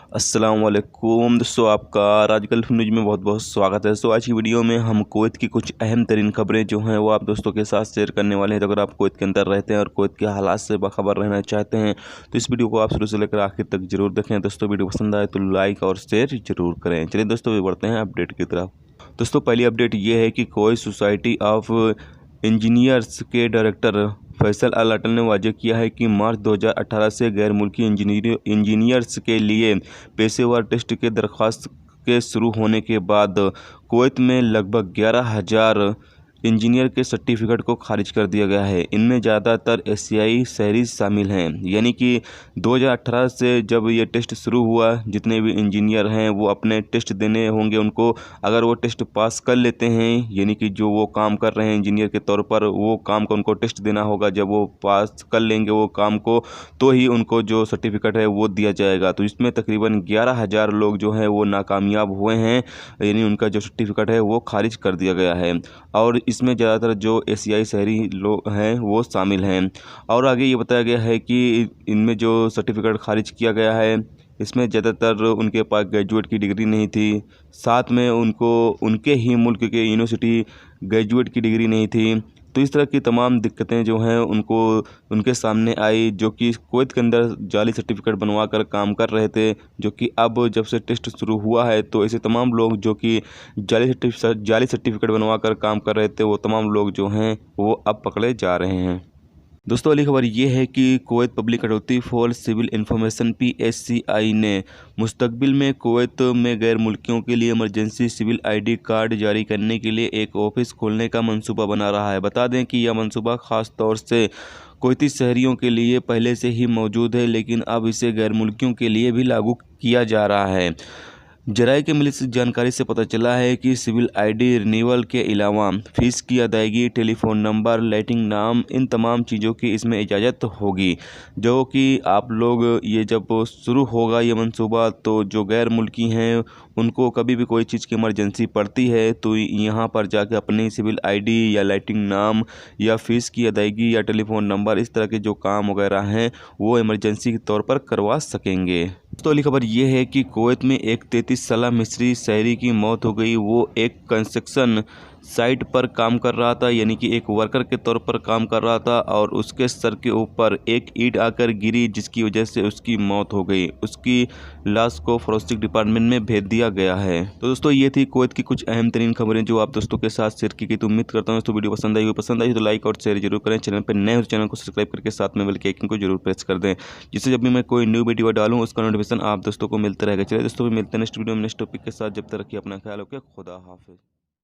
अस्सलामुअलैकुम दोस्तों, आपका आजकल न्यूज़ में बहुत बहुत स्वागत है। आज की वीडियो में हम कुवैत की कुछ अहम तरीन खबरें जो हैं वो आप दोस्तों के साथ शेयर करने वाले हैं। तो अगर आप कुवैत के अंदर रहते हैं और कुवैत के हालात से बाखबर रहना चाहते हैं तो इस वीडियो को आप शुरू से लेकर आखिर तक जरूर देखें। दोस्तों वीडियो पसंद आए तो लाइक और शेयर जरूर करें। चलिए दोस्तों भी बढ़ते हैं अपडेट की तरफ। दोस्तों पहली अपडेट ये है कि कुवैत सोसाइटी ऑफ इंजीनियर्स के डायरेक्टर फैसल अल अटल ने वाज़ेह किया है कि मार्च 2018 से गैर मुल्की इंजीनियर्स के लिए पेशेवर टेस्ट के दरख्वास्त के शुरू होने के बाद कुवैत में लगभग 11,000 इंजीनियर के सर्टिफिकेट को खारिज कर दिया गया है। इनमें ज़्यादातर एशियाई शहरी शामिल हैं। यानी कि 2018 से जब ये टेस्ट शुरू हुआ, जितने भी इंजीनियर हैं वो अपने टेस्ट देने होंगे उनको। अगर वो टेस्ट पास कर लेते हैं, यानी कि जो वो काम कर रहे हैं इंजीनियर के तौर पर, वो काम का उनको टेस्ट देना होगा। जब वो पास कर लेंगे वो काम को, तो ही उनको जो सर्टिफिकेट है वो दिया जाएगा। तो इसमें तकरीबन 11,000 लोग जो हैं वो नाकामयाब हुए हैं, यानी उनका जो सर्टिफिकेट है वो खारिज कर दिया गया है। और इसमें ज़्यादातर जो एशियाई शहरी लोग हैं वो शामिल हैं। और आगे ये बताया गया है कि इनमें जो सर्टिफिकेट खारिज किया गया है इसमें ज़्यादातर उनके पास ग्रेजुएट की डिग्री नहीं थी, साथ में उनको उनके ही मुल्क के यूनिवर्सिटी ग्रेजुएट की डिग्री नहीं थी। तो इस तरह की तमाम दिक्कतें जो हैं उनको उनके सामने आई, जो कि कुवैत के अंदर जाली सर्टिफिकेट बनवा कर काम कर रहे थे। जो कि अब जब से टेस्ट शुरू हुआ है तो ऐसे तमाम लोग जो कि जाली सर्टिफिकेट बनवा कर काम कर रहे थे, वो तमाम लोग जो हैं वो अब पकड़े जा रहे हैं। दोस्तों अगली खबर ये है कि Kuwait public authority for civil information PSCI ने मुस्तकबिल में कुवैत में गैर मुल्कियों के लिए इमरजेंसी सिविल ID कार्ड जारी करने के लिए एक ऑफिस खोलने का मंसूबा बना रहा है। बता दें कि यह मंसूबा ख़ास तौर से कुवैती शहरियों के लिए पहले से ही मौजूद है, लेकिन अब इसे गैर मुल्कियों के लिए भी लागू किया जा रहा है। जराये के मिली जानकारी से पता चला है कि सिविल ID रिन्यूअल के अलावा फ़ीस की अदायगी, टेलीफोन नंबर, लाइटिंग नाम, इन तमाम चीज़ों की इसमें इजाज़त होगी। जो कि आप लोग ये जब शुरू होगा ये मंसूबा, तो जो गैर मुल्की हैं उनको कभी भी कोई चीज़ की इमरजेंसी पड़ती है तो यहाँ पर जाके अपनी सिविल ID या लाइटिंग नाम या फ़ीस की अदायगी या टेलीफोन नंबर, इस तरह के जो काम वगैरह हैं वो इमरजेंसी के तौर पर करवा सकेंगे। तो अगली खबर ये है कि कुवैत में एक 33 साला मिस्री शहरी की मौत हो गई। वो एक कंस्ट्रक्शन साइट पर काम कर रहा था, यानी कि एक वर्कर के तौर पर काम कर रहा था, और उसके सर के ऊपर एक ईंट आकर गिरी जिसकी वजह से उसकी मौत हो गई। उसकी लाश को फोरेंसिक डिपार्टमेंट में भेज दिया गया है। तो दोस्तों ये थी कुवैत की कुछ अहम तरीन खबरें जो आप दोस्तों के साथ शेयर की गई। तो उम्मीद करता हूँ दोस्तों वीडियो पसंद आई तो लाइक और शेयर जरूर करें। चैनल पर नए हो तो चैनल को सब्सक्राइब करके साथ में बेल के आइकन को जरूर प्रेस कर दें, जिससे जब भी मैं कोई न्यू वीडियो डालूँ उसका नोटिफिकेशन आप दोस्तों को मिलता रहेगा। चलिए दोस्तों भी मिलते हैं नेक्स्ट वीडियो में नेक्स्ट टॉपिक के साथ। जब तक रखिए अपना ख्याल, ओके, खुदा हाफिज़।